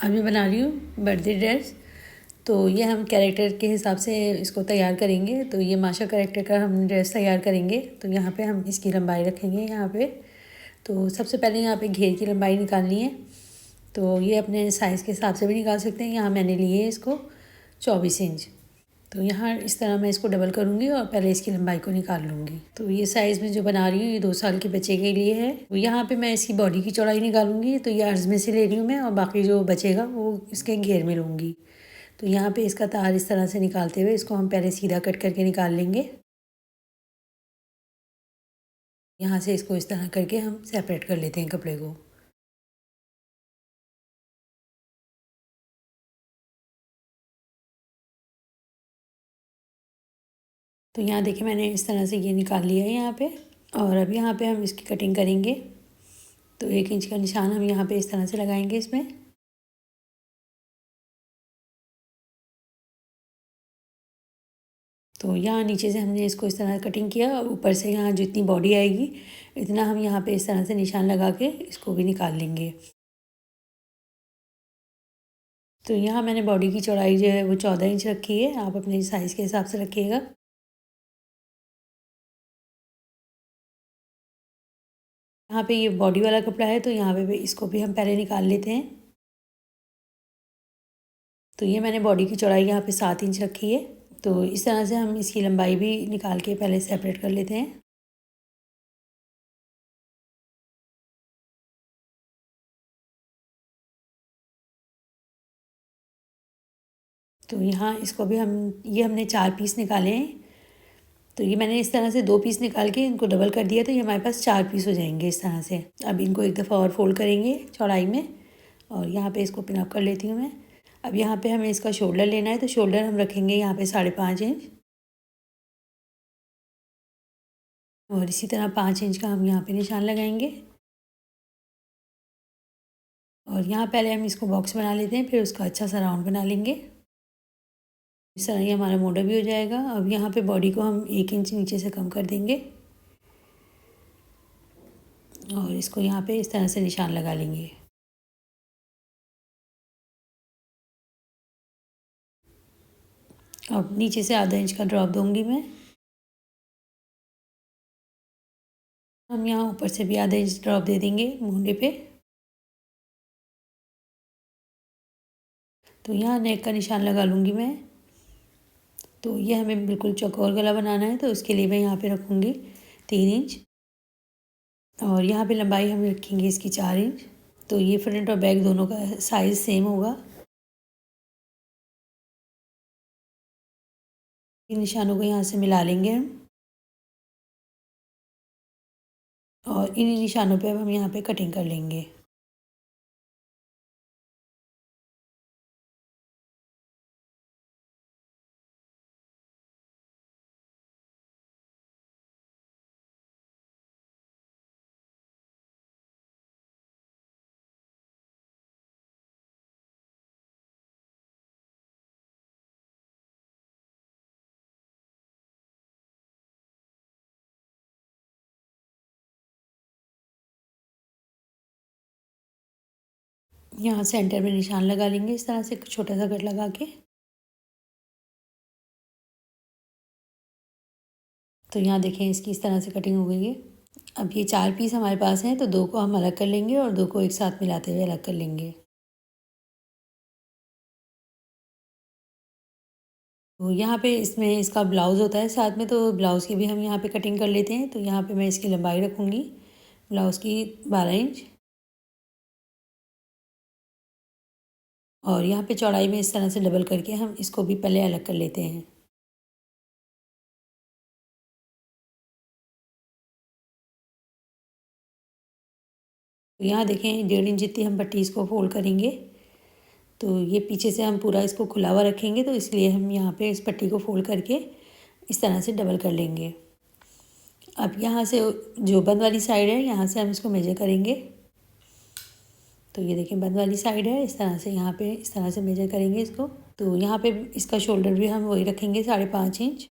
अब मैं बना रही हूँ बर्थडे ड्रेस। तो ये हम कैरेक्टर के हिसाब से इसको तैयार करेंगे। तो ये माशा कैरेक्टर का हम ड्रेस तैयार करेंगे। तो यहाँ पे हम इसकी लंबाई रखेंगे यहाँ पे। तो सबसे पहले यहाँ पे घेर की लंबाई निकालनी है। तो ये अपने साइज़ के हिसाब से भी निकाल सकते हैं। यहाँ मैंने लिए है इसको 24 इंच। तो यहाँ इस तरह मैं इसको डबल करूँगी और पहले इसकी लंबाई को निकाल लूँगी। तो ये साइज़ में जो बना रही हूँ ये 2 साल के बच्चे के लिए है। तो यहाँ पे मैं इसकी बॉडी की चौड़ाई निकालूंगी। तो ये अर्ज़ में से ले रही हूँ मैं और बाकी जो बचेगा वो इसके घेर में लूँगी। तो यहाँ पे इसका तार इस तरह से निकालते हुए इसको हम पहले सीधा कट करके निकाल लेंगे। यहाँ से इसको इस तरह करके हम सेपरेट कर लेते हैं कपड़े को। तो यहाँ देखिए मैंने इस तरह से ये निकाल लिया है यहाँ पे। और अब यहाँ पे हम इसकी कटिंग करेंगे। तो 1 इंच का निशान हम यहाँ पे इस तरह से लगाएंगे इसमें। तो यहाँ नीचे से हमने इसको इस तरह कटिंग किया और ऊपर से यहाँ जितनी बॉडी आएगी इतना हम यहाँ पे इस तरह से निशान लगा के इसको भी निकाल लेंगे। तो यहाँ मैंने बॉडी की चौड़ाई जो है वो 14 इंच रखी है। आप अपने साइज़ के हिसाब से रखिएगा। यहाँ पे ये बॉडी वाला कपड़ा है तो यहाँ पे भी इसको भी हम पहले निकाल लेते हैं। तो ये मैंने बॉडी की चौड़ाई यहाँ पे 7 इंच रखी है। तो इस तरह से हम इसकी लंबाई भी निकाल के पहले सेपरेट कर लेते हैं। तो यहाँ इसको भी ये हमने 4 पीस निकाले हैं। तो ये मैंने इस तरह से 2 पीस निकाल के इनको डबल कर दिया। तो ये हमारे पास 4 पीस हो जाएंगे इस तरह से। अब इनको एक दफ़ा और फोल्ड करेंगे चौड़ाई में और यहाँ पे इसको पिन अप कर लेती हूँ मैं। अब यहाँ पे हमें इसका शोल्डर लेना है। तो शोल्डर हम रखेंगे यहाँ पे 5.5 इंच और इसी तरह 5 इंच का हम यहाँ पे निशान लगाएंगे। और यहाँ पहले हम इसको बॉक्स बना लेते हैं, फिर उसका अच्छा सा राउंड बना लेंगे। इस तरह ये हमारा मॉडल भी हो जाएगा। अब यहाँ पे बॉडी को हम 1 इंच नीचे से कम कर देंगे और इसको यहाँ पे इस तरह से निशान लगा लेंगे। अब नीचे से आधा इंच का ड्रॉप दूंगी मैं। हम यहाँ ऊपर से भी आधा इंच ड्रॉप दे देंगे मूंढे पे। तो यहाँ नेक का निशान लगा लूँगी मैं। तो ये हमें बिल्कुल चौकोर गला बनाना है तो उसके लिए मैं यहाँ पे रखूँगी 3 इंच और यहाँ पे लंबाई हम रखेंगे इसकी 4 इंच। तो ये फ्रंट और बैक दोनों का साइज़ सेम होगा। इन निशानों को यहाँ से मिला लेंगे हम और इन निशानों पे अब हम यहाँ पे कटिंग कर लेंगे। यहाँ सेंटर में निशान लगा लेंगे इस तरह से छोटा सा कट लगा के। तो यहाँ देखें इसकी इस तरह से कटिंग हो गई है। अब ये 4 पीस हमारे पास हैं तो 2 को हम अलग कर लेंगे और 2 को एक साथ मिलाते हुए अलग कर लेंगे। तो यहाँ पे इसमें इसका ब्लाउज़ होता है साथ में, तो ब्लाउज़ की भी हम यहाँ पे कटिंग कर लेते हैं। तो यहाँ पे मैं इसकी लंबाई रखूँगी ब्लाउज़ की 12 इंच और यहाँ पे चौड़ाई में इस तरह से डबल करके हम इसको भी पहले अलग कर लेते हैं। तो यहाँ देखें 1.5 इंच जितनी हम पट्टी इसको फोल्ड करेंगे। तो ये पीछे से हम पूरा इसको खुला हुआ रखेंगे तो इसलिए हम यहाँ पे इस पट्टी को फोल्ड करके इस तरह से डबल कर लेंगे। अब यहाँ से जो बंद वाली साइड है यहाँ से हम इसको मेजर करेंगे। तो ये देखिए बंद वाली साइड है, इस तरह से यहाँ पे इस तरह से मेजर करेंगे इसको। तो यहाँ पे इसका शोल्डर भी हम वही रखेंगे 5.5 इंच।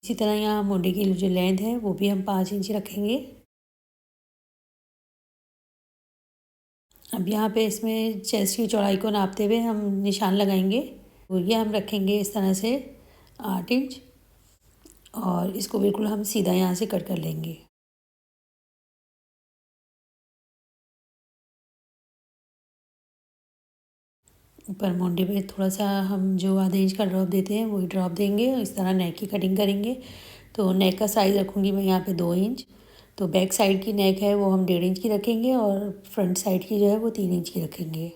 इसी तरह यहाँ मोढे की जो लेंथ है वो भी हम 5 इंच रखेंगे। अब यहाँ पे इसमें चेस्ट की चौड़ाई को नापते हुए हम निशान लगाएंगे। तो ये हम रखेंगे इस तरह से 8 इंच, और इसको बिल्कुल हम सीधा यहाँ से कट कर लेंगे। ऊपर मोंढे पे थोड़ा सा हम जो आधे इंच का ड्रॉप देते हैं वही ड्रॉप देंगे, और इस तरह नेक की कटिंग करेंगे। तो नेक का साइज़ रखूँगी मैं यहाँ पे 2 इंच। तो बैक साइड की नेक है वो हम 1.5 इंच की रखेंगे, और फ्रंट साइड की जो है वो 3 इंच की रखेंगे।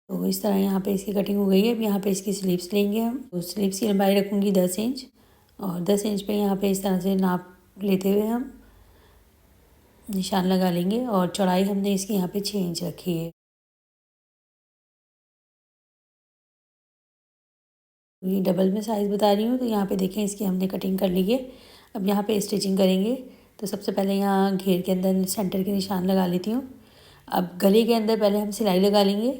तो इस तरह यहाँ पे इसकी कटिंग हो गई है। अब यहाँ पे इसकी स्लीव्स लेंगे हम। तो स्लीव्स की लंबाई रखूँगी 10 इंच, और 10 इंच पे यहाँ पे इस तरह से नाप लेते हुए हम निशान लगा लेंगे, और चौड़ाई हमने इसकी यहाँ पे 6 इंच रखी है। ये डबल में साइज़ बता रही हूँ, तो यहाँ पे देखें इसकी हमने कटिंग कर ली है। अब यहाँ पे स्टिचिंग करेंगे। तो सबसे पहले यहाँ घेर के अंदर सेंटर के निशान लगा लेती हूँ। अब गले के अंदर पहले हम सिलाई लगा लेंगे।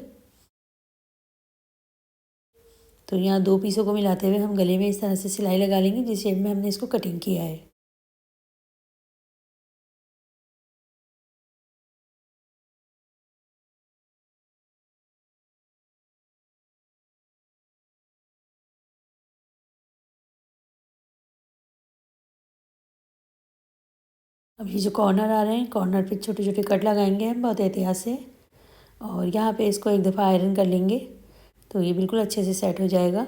तो यहाँ 2 पीसों को मिलाते हुए हम गले में इस तरह से सिलाई लगा लेंगे, जिस शेप में हमने इसको कटिंग किया है। अब ये जो कॉर्नर आ रहे हैं, कॉर्नर पे छोटे छोटे कट लगाएंगे हम बहुत एहतियात से, और यहाँ पे इसको एक दफ़ा आयरन कर लेंगे। तो ये बिल्कुल अच्छे से सेट हो जाएगा।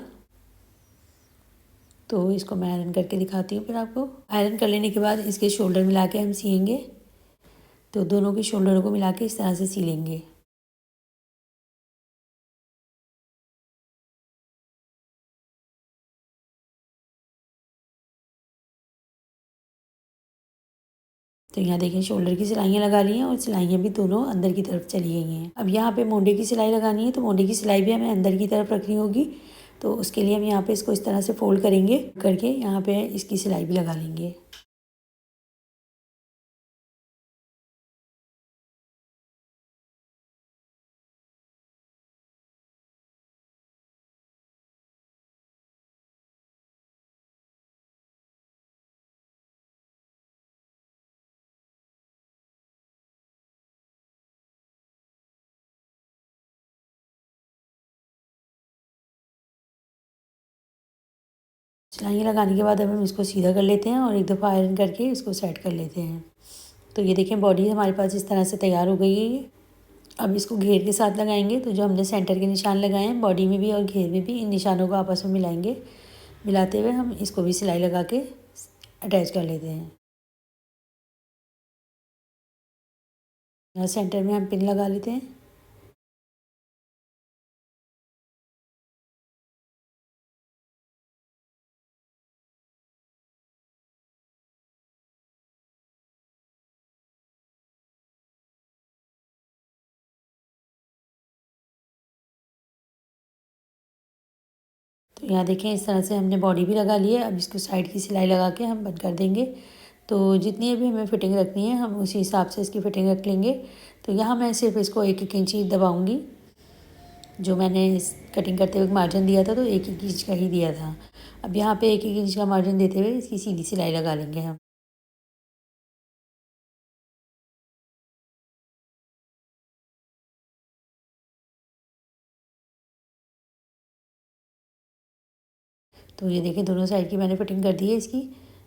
तो इसको मैं आयरन करके दिखाती हूँ फिर आपको। आयरन कर लेने के बाद इसके शोल्डर मिला के हम सिएंगे। तो दोनों के शोल्डर को मिला के इस तरह से सी लेंगे। तो यहाँ देखिए शोल्डर की सिलाइयाँ लगा ली हैं, और सिलाइयाँ भी दोनों अंदर की तरफ चली गई हैं। अब यहाँ पे मोंढे की सिलाई लगानी है। तो मोंढे की सिलाई भी हमें अंदर की तरफ रखनी होगी। तो उसके लिए हम यहाँ पे इसको इस तरह से फोल्ड करेंगे, करके यहाँ पे इसकी सिलाई भी लगा लेंगे। सिलाइयाँ लगाने के बाद अब हम इसको सीधा कर लेते हैं, और एक दफ़ा आयरन करके इसको सेट कर लेते हैं। तो ये देखें बॉडी हमारे पास इस तरह से तैयार हो गई है ये। अब इसको घेर के साथ लगाएंगे। तो जो हमने सेंटर के निशान लगाए हैं बॉडी में भी और घेर में भी, इन निशानों को आपस में मिलाएंगे। मिलाते हुए हम इसको भी सिलाई लगा के अटैच कर लेते हैं। यहाँ सेंटर में हम पिन लगा लेते हैं। तो यहाँ देखें इस तरह से हमने बॉडी भी लगा ली है। अब इसको साइड की सिलाई लगा के हम बंद कर देंगे। तो जितनी भी हमें फ़िटिंग रखनी है हम उसी हिसाब से इसकी फ़िटिंग रख लेंगे। तो यहाँ मैं सिर्फ इसको 1-1 इंच ही दबाऊँगी। जो मैंने इस कटिंग करते हुए मार्जिन दिया था तो 1-1 इंच का ही दिया था। अब यहाँ पे 1-1 इंच का मार्जिन देते हुए इसकी सीधी सिलाई लगा लेंगे हम। तो ये देखिए दोनों साइड की मैंने फ़िटिंग कर दी है इसकी।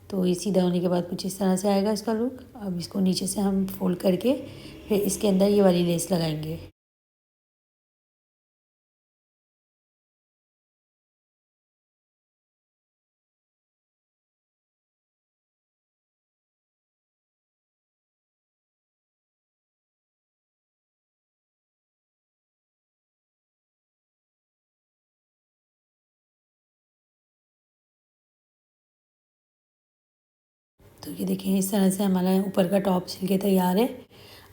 तो ये सीधा होने के बाद कुछ इस तरह से आएगा इसका लुक। अब इसको नीचे से हम फोल्ड करके फिर इसके अंदर ये वाली लेस लगाएंगे। तो ये देखिए इस तरह से हमारा ऊपर का टॉप सिल के तैयार है।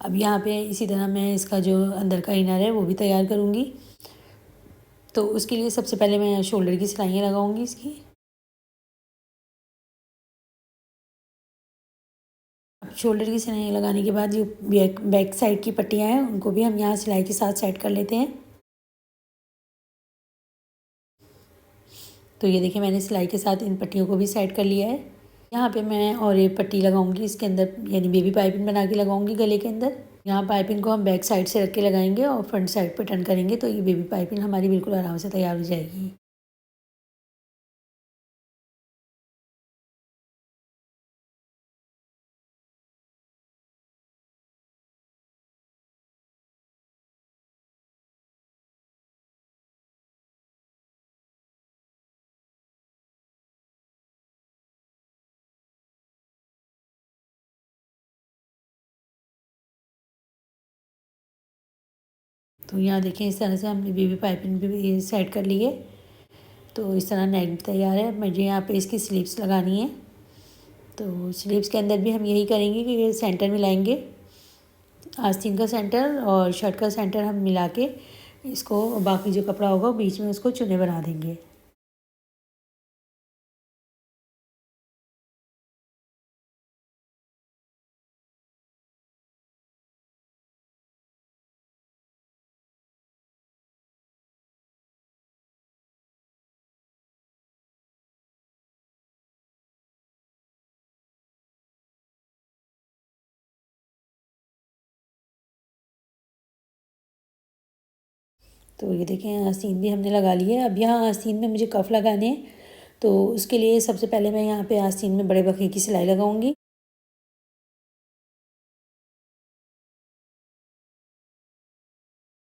अब यहाँ पे इसी तरह मैं इसका जो अंदर का इनर है वो भी तैयार करूँगी। तो उसके लिए सबसे पहले मैं शोल्डर की सिलाइयाँ लगाऊँगी इसकी। शोल्डर की सिलाई लगाने के बाद जो बैक बैक साइड की पट्टियाँ हैं उनको भी हम यहाँ सिलाई के साथ सेट कर लेते हैं। तो ये देखिए मैंने सिलाई के साथ इन पट्टियों को भी सेट कर लिया है। यहाँ पे मैं और एक पट्टी लगाऊंगी इसके अंदर, यानी बेबी पाइपिंग बना के लगाऊंगी गले के अंदर। यहाँ पाइपिंग को हम बैक साइड से रख के लगाएंगे और फ्रंट साइड पे टर्न करेंगे, तो ये बेबी पाइपिंग हमारी बिल्कुल आराम से तैयार हो जाएगी। तो यहाँ देखिए इस तरह से हमने बेबी पाइपिंग भी सेट कर ली है। तो इस तरह नेक तैयार है। मुझे यहाँ पे इसकी स्लीव्स लगानी है। तो स्लीव्स के अंदर भी हम यही करेंगे कि ये सेंटर मिलाएंगे, आस्तीन का सेंटर और शर्ट का सेंटर हम मिला के इसको, बाकी जो कपड़ा होगा बीच में उसको चुने बना देंगे। तो ये देखें आस्तीन भी हमने लगा ली है। अब यहाँ आस्तीन में मुझे कफ लगाने हैं, तो उसके लिए सबसे पहले मैं यहाँ पे आस्तीन में बड़े बखे की सिलाई लगाऊंगी।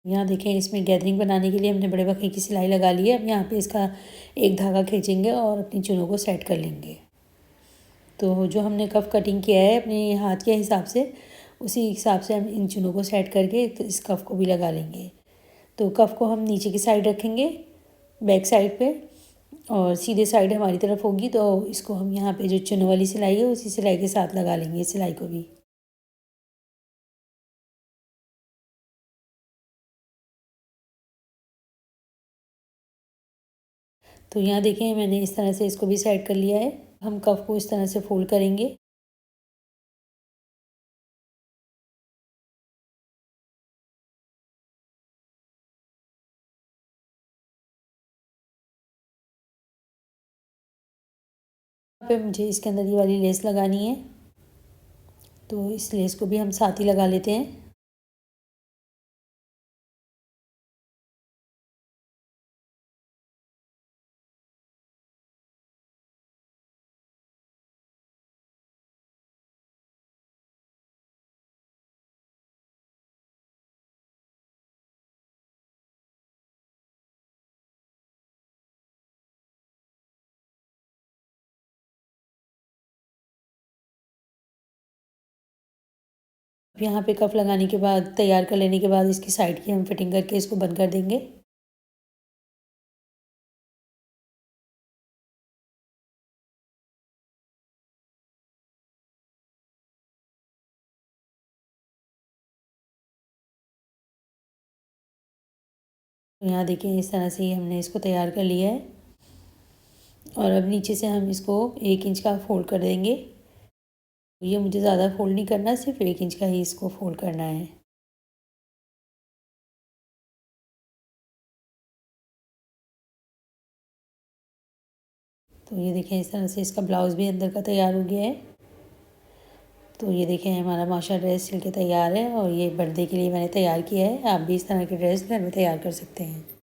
यहाँ देखें इसमें गैदरिंग बनाने के लिए हमने बड़े बखे की सिलाई लगा ली है। अब यहाँ पे इसका एक धागा खींचेंगे और अपनी चुनों को सेट कर लेंगे। तो जो हमने कफ कटिंग किया है अपने हाथ के हिसाब से, उसी हिसाब से हम इन चुनों को सेट करके तो इस कफ को भी लगा लेंगे। तो कफ को हम नीचे की साइड रखेंगे बैक साइड पे, और सीधे साइड हमारी तरफ होगी, तो इसको हम यहाँ पे जो चुनों वाली सिलाई है उसी सिलाई के साथ लगा लेंगे सिलाई को भी। तो यहाँ देखें मैंने इस तरह से इसको भी सेट कर लिया है। हम कफ को इस तरह से फोल्ड करेंगे। यहाँ पे मुझे इसके अंदर ये वाली लेस लगानी है, तो इस लेस को भी हम साथ ही लगा लेते हैं। अब यहाँ पे कफ लगाने के बाद, तैयार कर लेने के बाद, इसकी साइड की हम फिटिंग करके इसको बंद कर देंगे। तो यहाँ देखिए इस तरह से ही हमने इसको तैयार कर लिया है। और अब नीचे से हम इसको 1 इंच का फोल्ड कर देंगे। ये मुझे ज़्यादा फोल्ड नहीं करना, सिर्फ 1 इंच का ही इसको फोल्ड करना है। तो ये देखें इस तरह से इसका ब्लाउज़ भी अंदर का तैयार हो गया है। तो ये देखें हमारा माशा ड्रेस सिल के तैयार है, और ये बर्थडे के लिए मैंने तैयार किया है। आप भी इस तरह की ड्रेस घर में तैयार कर सकते हैं।